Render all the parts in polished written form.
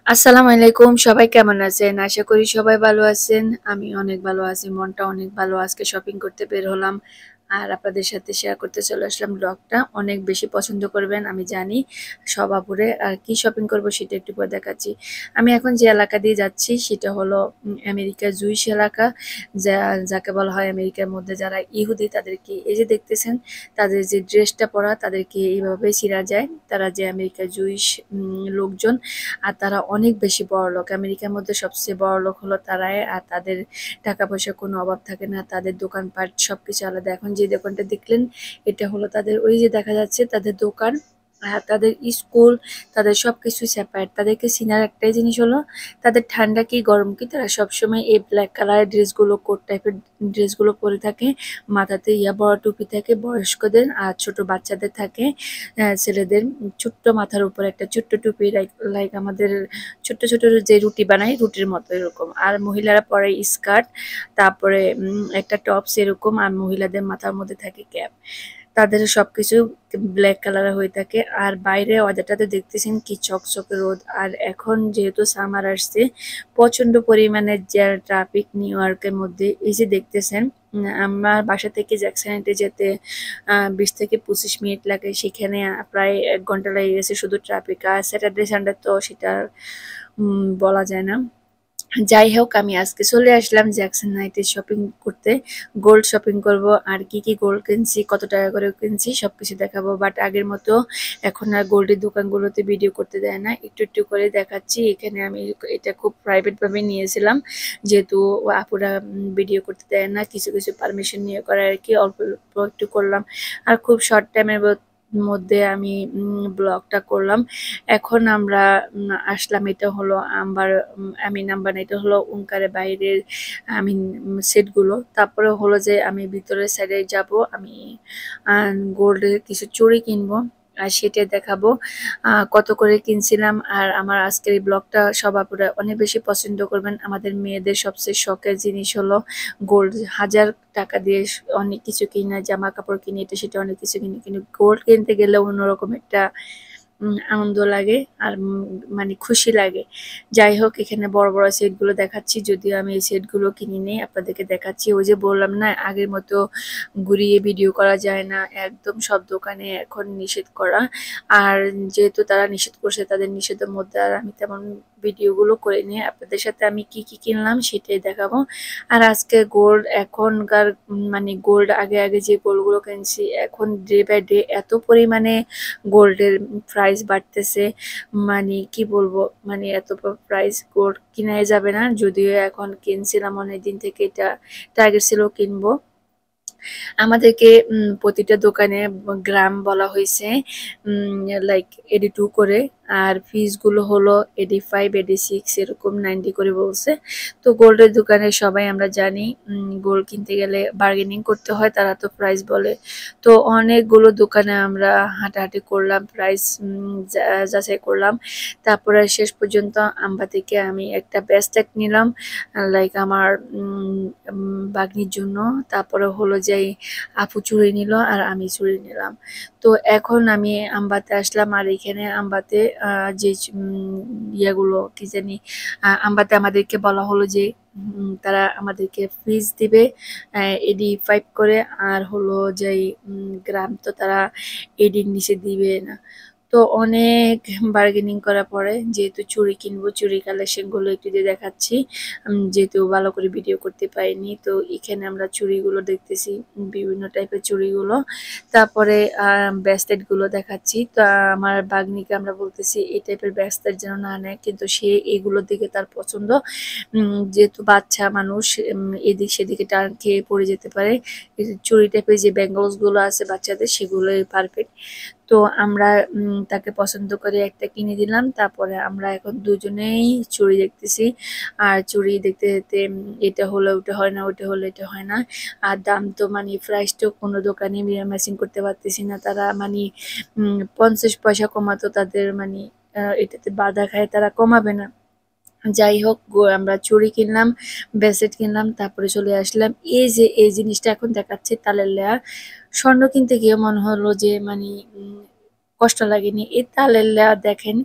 আসসালামু আলাইকুম। সবাই কেমন আছেন? আশা করি সবাই ভালো আছেন। আমি অনেক ভালো আছি। মনটা অনেক ভালো। আজকে শপিং করতে বের হলাম। আর আপনাদের সাথে শেয়ার করতে চলে আসলাম ব্লগটা। অনেক বেশি পছন্দ করবেন আমি জানি সব আপুরে। আর কি শপিং করব সেটা একটু পরে দেখাচ্ছি। আমি এখন যে এলাকা দিয়ে যাচ্ছি সেটা হলো আমেরিকার জুইশ এলাকা। যাকে বলা হয় আমেরিকার মধ্যে যারা ইহুদি তাদেরকে এই যে দেখতেছেন তাদের যে ড্রেসটা পরা তাদেরকে এইভাবে চিনা যায়। তারা যে আমেরিকার জুইশ লোকজন। আর তারা অনেক বেশি বড়লোক। আমেরিকার মধ্যে সবচেয়ে বড়লোক হলো তারাই। আর তাদের টাকা পয়সার কোনো অভাব থাকে না। তাদের দোকানপাট সবকিছু আলাদা। এখন যে দোকানটা দেখলেন এটা হলো তাদের ওই যে দেখা যাচ্ছে তাদের দোকান। আর তাদের স্কুল তাদের সবকিছু সেপারেট। তাদেরকে চিনার একটাই জিনিস হলো তাদের ঠান্ডা কি গরম কি তারা সবসময় এই ব্ল্যাক কালারের ড্রেসগুলো কোট টাইপের ড্রেসগুলো পরে থাকে। মাথাতে বড় টুপি থাকে বয়স্কদের আর ছোট বাচ্চাদের থাকে। ছেলেদের ছোট্ট মাথার উপর একটা ছোট্ট টুপি লাইক লাইক আমাদের ছোট্ট ছোট যে রুটি বানাই রুটির মতো এরকম। আর মহিলারা পরে স্কার্ট তারপরে একটা টপস এরকম। আর মহিলাদের মাথার মধ্যে থাকে ক্যাপ। তাদের সবকিছু ব্ল্যাক কালারের হয়ে থাকে। আর বাইরে ওয়েদারটাতে দেখতেছেন কি চকচকে রোদ। আর এখন যেহেতু সামার আসছে প্রচন্ড পরিমাণে যে ট্রাফিক নিউ ইয়র্কের মধ্যে এই যে দেখতেছেন। আমার বাসা থেকে জ্যাকসন যেতে 20 থেকে 25 মিনিট লাগে। সেখানে প্রায় 1 ঘন্টা লেগে গেছে শুধু ট্রাফিক। আর স্যাটারডে সানডে তো সেটা বলা যায় না। যাই হোক আমি আজকে চলে আসলাম জ্যাকসন নাইটে শপিং করতে। গোল্ড শপিং করব। আর কি গোল্ড কিনছি কত টাকা করে কিনছি সবকিছু দেখাবো। বাট আগের মতো এখন আর গোল্ডের দোকানগুলোতে ভিডিও করতে দেয় না, একটু একটু করে দেখাচ্ছি। এখানে আমি এটা খুব প্রাইভেট ভাবে নিয়েছিলাম যেহেতু আপুরা ভিডিও করতে দেয় না, কিছু কিছু পারমিশন নিয়ে করে আর কি। অল্প অল্প একটু করলাম। আর খুব শর্ট টাইমের মধ্যে আমি ব্লগটা করলাম। এখন আমরা আসলাম এটা হলো আম্বার আমি নাম্বার না, এটা হলো ওমকারে বাইরের আমি সেটগুলো। তারপরে হলো যে আমি ভিতরের সাইডে যাব। আমি গোল্ডের কিছু চুড়ি কিনবো আর সেটা দেখাবো কত করে কিনছিলাম। আর আমার আজকের এই ব্লগটা সব আপুরা অনেক বেশি পছন্দ করবেন। আমাদের মেয়েদের সবচেয়ে শখের জিনিস হলো গোল্ড। হাজার টাকা দিয়ে অনেক কিছু কিনা, জামা কাপড় কিনি, এটা সেটা অনেক কিছু কিনি, কিন্তু গোল্ড কিনতে গেলে অন্যরকম একটা আনন্দ লাগে আর মানে খুশি লাগে। যাই হোক এখানে বড় বড় সেটগুলো দেখাচ্ছি, যদিও আমি এই সেটগুলো কিনি নেই, আপনাদেরকে দেখাচ্ছি। ওই যে বললাম না আগের মতো ঘুরিয়ে ভিডিও করা যায় না, একদম সব দোকানে এখন নিষেধ করা। আর যেহেতু তারা নিষেধ করছে তাদের নিষেধের মধ্যে আর আমি তেমন ভিডিওগুলো করে নিয়ে আপনাদের সাথে আমি কি কি কিনলাম সেটাই দেখাবো। আর আজকে গোল্ড এখনকার মানে গোল্ড আগে আগে যে গোল্ডগুলো কিনছি এখন ডে বাই ডে এত পরিমাণে গোল্ডের প্রাইস বাড়তেছে। মানে কি বলবো, মানে এত প্রাইস গোল্ড কিনাই যাবে না। যদিও এখন কিনছিলাম অনেকদিন থেকে এটা টার্গেট ছিল কিনবো। আমাদেরকে প্রতিটা দোকানে গ্রাম বলা হয়েছে লাইক 82 করে। আর ফিসগুলো হলো 85 86 এরকম 90 করে বলছে। তো গোল্ডের দোকানে সবাই আমরা জানি গোল্ড কিনতে গেলে বার্গেনিং করতে হয়, তারা তো প্রাইস বলে। তো অনেকগুলো দোকানে আমরা হাঁটাহাঁটি করলাম, প্রাইস যাচাই করলাম। তারপরে শেষ পর্যন্ত আম্বা থেকে আমি একটা ব্যাসটেক নিলাম লাইক আমার বাগনির জন্য। তারপরে হলো যে আপু চুড়ি নিল আর আমি চুড়ি নিলাম। তো এখন আমি আমবাতে আসলাম। আর এখানে আমবাতে যে ইয়েগুলো কি জানি আমবাতে আমাদেরকে বলা হলো যে তারা আমাদেরকে ফিস দিবে 85 করে। আর হলো যে গ্রাম তো তারা 80 নিচে দিবে না। তো অনেক বার্গেনিং করার পরে যেহেতু চুড়ি কিনবো, চুড়ি কালেকশনগুলো একটু দিয়ে দেখাচ্ছি। যেহেতু ভালো করে ভিডিও করতে পারিনি, তো এখানে আমরা চুড়িগুলো দেখতেছি বিভিন্ন টাইপের চুড়িগুলো। তারপরে ব্রেসলেটগুলো দেখাচ্ছি। তো আমার বাগনিকে আমরা বলতেছি এই টাইপের ব্রেসলেট যেন না নেয়, কিন্তু সে এগুলোর দিকে তার পছন্দ। যেহেতু বাচ্চা মানুষ এদিক সেদিকে টান খেয়ে পড়ে যেতে পারে। চুড়ি টাইপের যে ব্যাঙ্গলসগুলো আছে বাচ্চাদের সেগুলোই পারফেক্ট। তো আমরা তাকে পছন্দ করে একটা কিনে দিলাম। তারপরে আমরা এখন দুজনেই চুড়ি দেখতেছি। আর চুড়ি দেখতে দেখতে এটা হলো ওটা হয় না, ওটা হলো এটা হয় না। আর দাম তো মানে প্রাইস তো কোনো দোকানে ম্যাচিং করতে পারতেছি না। তারা মানে 50 পয়সা কমাতো তাদের মানে এটাতে বাধা খায়, তারা কমাবে না। যাই হোক আমরা চুড়ি কিনলাম, ব্রেসলেট কিনলাম, তারপরে চলে আসলাম এই যে এই জিনিসটা এখন দেখাচ্ছে তালের লেয়া। স্বর্ণ কিনতে গিয়ে মনে হলো যে মানে কষ্ট লাগেনি। এই তালের লেয়া দেখেন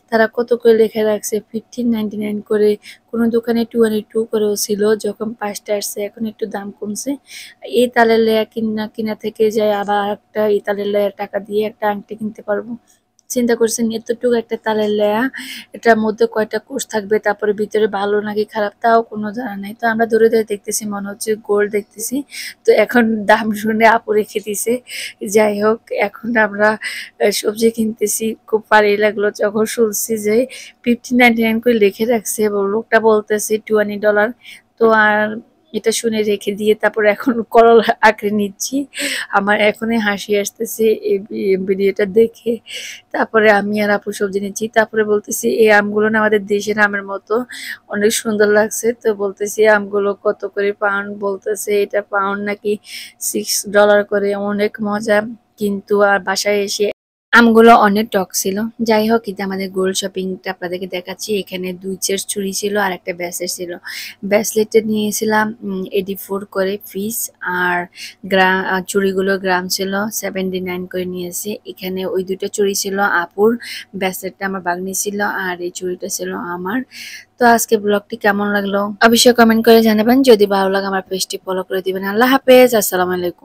তারা কত করে লিখে রাখছে 15.99 করে, কোনো দোকানে 22 করেও ছিল যখন 5টা আসছে, এখন একটু দাম কমছে। এই তালের লেয়া কিনা থেকে যায় আবার একটা এই তালের লেয়ার টাকা দিয়ে একটা আংটি কিনতে পারবো। চিন্তা করছেন এতটুকু একটা তালের লেয়া, এটার মধ্যে কয়টা কোষ থাকবে, তারপরে ভিতরে ভালো নাকি খারাপ তাও কোনো জানা নাই। তো আমরা দূরে দূরে দেখতেছি মনে হচ্ছে গোল্ড দেখতেছি। তো এখন দাম শুনে আপু রেখে দিছে। যাই হোক এখন আমরা সবজি কিনতেছি, খুব ভালোই লাগলো যখন শুনছি যে 15.99 করে লিখে রাখছে এবং লোকটা বলতেছে $20। তো আর এটা শুনে রেখে দিয়ে তারপর এখন করলা আঁকড়ে নিচ্ছি। আমার এখনই হাসি আসতেছে এই ভিডিওটা দেখে। তারপরে আমি আর আপু সবজি নিচ্ছি, তারপরে বলতেছি এই আমগুলো না আমাদের দেশের আমের মতো, অনেক সুন্দর লাগছে। তো বলতেছি আমগুলো কত করে পাউন্ড, বলতেছে এটা পাউন্ড নাকি $6 করে, অনেক মজা। কিন্তু আর বাসায় এসে আমগুলো অনেক টক ছিল। যাই হোক এটা আমাদের গোল্ড শপিংটা আপনাদেরকে দেখাচ্ছি। এখানে 2 সেট চুড়ি ছিল আর একটা ব্রেসলেট ছিল। ব্রেসলেটটা নিয়েছিলাম 84 করে পিস, আর চুড়িগুলো গ্রাম ছিল 79 করে নিয়েছি। এখানে ওই দুটো চুড়ি ছিল আপুর, ব্রেসলেটটা আমার ভাগ্নি ছিল, আর এই চুড়িটা ছিল আমার। তো আজকে ব্লগটি কেমন লাগলো অবশ্যই কমেন্ট করে জানাবেন। যদি ভালো লাগে আমার পেজটি ফলো করে দিবেন। আল্লাহ হাফেজ, আসসালামু আলাইকুম।